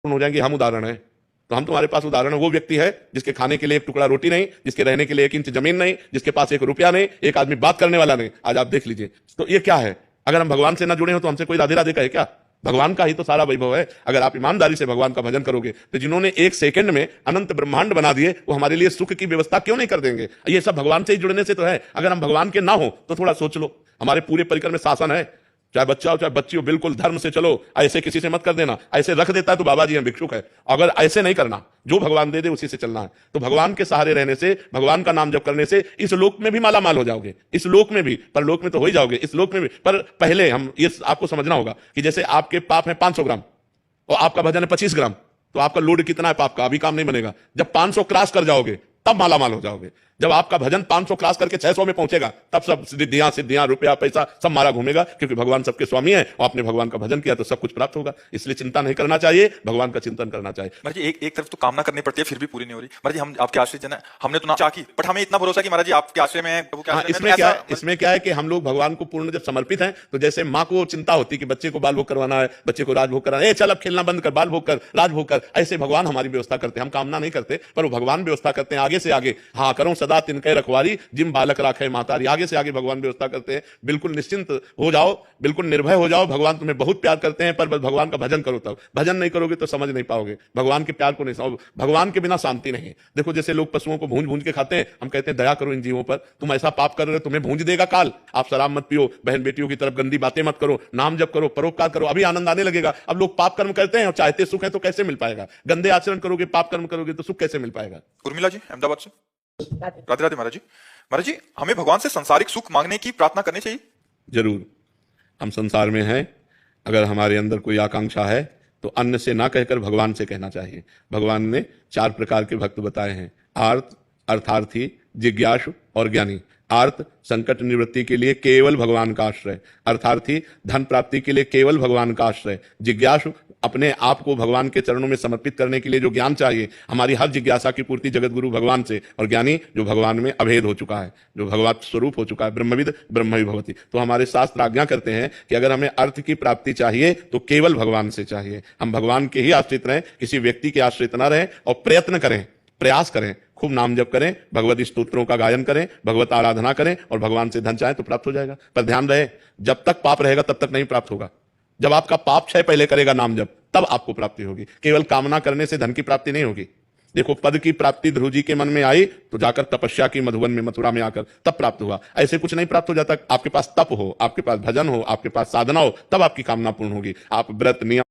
हो जाएंगे, हम उदाहरण हैं। तो हम तुम्हारे पास उदाहरण है, वो व्यक्ति है जिसके खाने के लिए एक टुकड़ा रोटी नहीं, जिसके रहने के लिए 1 इंच जमीन नहीं, जिसके पास 1 रुपया नहीं, एक आदमी बात करने वाला नहीं। आज आप देख लीजिए, तो ये क्या है? अगर हम भगवान से ना जुड़े हो तो हमसे कोई राधे राधे कहे क्या? भगवान का ही तो सारा वैभव है। अगर आप ईमानदारी से भगवान का भजन करोगे तो जिन्होंने 1 सेकंड में अनंत ब्रह्मांड बना दिए, वो हमारे लिए सुख की व्यवस्था क्यों नहीं कर देंगे? ये सब भगवान से ही जुड़ने से तो है। अगर हम भगवान के ना हो तो थोड़ा सोच लो, हमारे पूरे परिकर में शासन है, चाहे बच्चा हो चाहे बच्ची हो, बिल्कुल धर्म से चलो, ऐसे किसी से मत कर देना। ऐसे रख देता है तो बाबा जी हैं, भिक्षुक है। अगर ऐसे नहीं करना, जो भगवान दे दे उसी से चलना है। तो भगवान के सहारे रहने से, भगवान का नाम जप करने से इस लोक में भी माला माल हो जाओगे, इस लोक में भी, परलोक में तो हो ही जाओगे, इस लोक में भी। पर पहले हम ये आपको समझना होगा कि जैसे आपके पाप है 500 ग्राम और आपका भजन है 25 ग्राम, तो आपका लोड कितना है पाप का? अभी काम नहीं बनेगा। जब 500 क्रॉस कर जाओगे तब माला माल हो जाओगे। जब आपका भजन 500 क्रॉस करके 600 में पहुंचेगा तब सब सिद्धियां रुपया पैसा सब मारा घूमेगा, क्योंकि भगवान सबके स्वामी है और आपने भगवान का भजन किया तो सब कुछ प्राप्त होगा। इसलिए चिंता नहीं करना चाहिए, भगवान का चिंतन करना चाहिए। महाराज जी, एक तरफ तो कामना करनी पड़ती है फिर भी पूरी नहीं हो रही। महाराज जी, हम आपके आश्रय जन है, हमने तो ना चाह की, बट हमें इतना भरोसा कि महाराज जी आपके आश्रय में, प्रभु के आश्रय में। इसमें क्या है कि हम लोग भगवान को पूर्ण जब समर्पित हैं, तो जैसे माँ को चिंता होती कि बच्चे को बाल भोग करवाना है, बच्चे को राजभोग कराना है, चल अब खेलना बंद कर, बाल भोग कर, राजभोग कर, ऐसे भगवान हमारी व्यवस्था करते हैं। हम कामना नहीं करते, पर वो भगवान व्यवस्था करते हैं आगे से आगे। हाँ करो सदा तिनके रखवारी, जिम बालक राखे मातारी। आगे से आगे भगवान व्यवस्था करते हैं। बिल्कुल निश्चिंत हो जाओ, बिल्कुल निर्भय हो जाओ। भगवान तुम्हें बहुत प्यार करते हैं, पर बस भगवान का भजन करो। तब भजन नहीं करोगे तो समझ नहीं पाओगे, भगवान के प्यार को नहीं समझ। भगवान के बिना शांति नहीं। देखो जैसे लोग पशुओं को भूंज भूंज के खाते हैं, हम कहते हैं दया करो इन जीवों पर, तुम ऐसा पाप कर रहे हो, तुम्हें भूंज देगा काल। आप शराब मत पियो, बहन बेटियों की तरफ गंदी बातें मत करो, नाम जप करो, परोपकार करो, अभी आनंद आने लगेगा। अब लोग पाप कर्म करते हैं और चाहते सुख है तो कैसे मिल पाएगा? गंदे आचरण करोगे, पाप कर्म करोगे तो सुख कैसे मिल पाएगा? उर्मिला जी अहमदाबाद से। राधे राधे महाराज जी। महाराज जी, हमें भगवान से संसारिक सुख मांगने की प्रार्थना करनी चाहिए? जरूर। हम संसार में हैं, अगर हमारे अंदर कोई आकांक्षा है तो अन्न से ना कहकर भगवान से कहना चाहिए। भगवान ने 4 प्रकार के भक्त बताए हैं, आर्त, अर्थार्थी, जिज्ञासु और ज्ञानी। आर्त संकट निवृत्ति के लिए केवल भगवान का आश्रय, अर्थार्थी धन प्राप्ति के लिए केवल भगवान का आश्रय, जिज्ञासु अपने आप को भगवान के चरणों में समर्पित करने के लिए जो ज्ञान चाहिए, हमारी हर जिज्ञासा की पूर्ति जगत गुरु भगवान से, और ज्ञानी जो भगवान में अभेद हो चुका है, जो भगवत स्वरूप हो चुका है, ब्रह्मविद ब्रह्म भवति। तो हमारे शास्त्र आज्ञा करते हैं कि अगर हमें अर्थ की प्राप्ति चाहिए तो केवल भगवान से चाहिए। हम भगवान के ही आश्रित रहें, किसी व्यक्ति के आश्रित न रहें, और प्रयत्न करें, प्रयास करें, खूब नाम जप करें, भगवत स्तोत्रों का गायन करें, भगवत आराधना करें, और भगवान से धन चाहें तो प्राप्त हो जाएगा। पर ध्यान रहे, जब तक पाप रहेगा तब तक नहीं प्राप्त होगा। जब आपका पाप क्षय पहले करेगा नाम जप, तब आपको प्राप्ति होगी। केवल कामना करने से धन की प्राप्ति नहीं होगी। देखो पद की प्राप्ति ध्रुव जी के मन में आई तो जाकर तपस्या की मधुवन में, मथुरा में आकर तब प्राप्त हुआ। ऐसे कुछ नहीं प्राप्त हो जाता। आपके पास तप हो, आपके पास भजन हो, आपके पास साधना हो, तब आपकी कामना पूर्ण होगी। आप व्रत नियम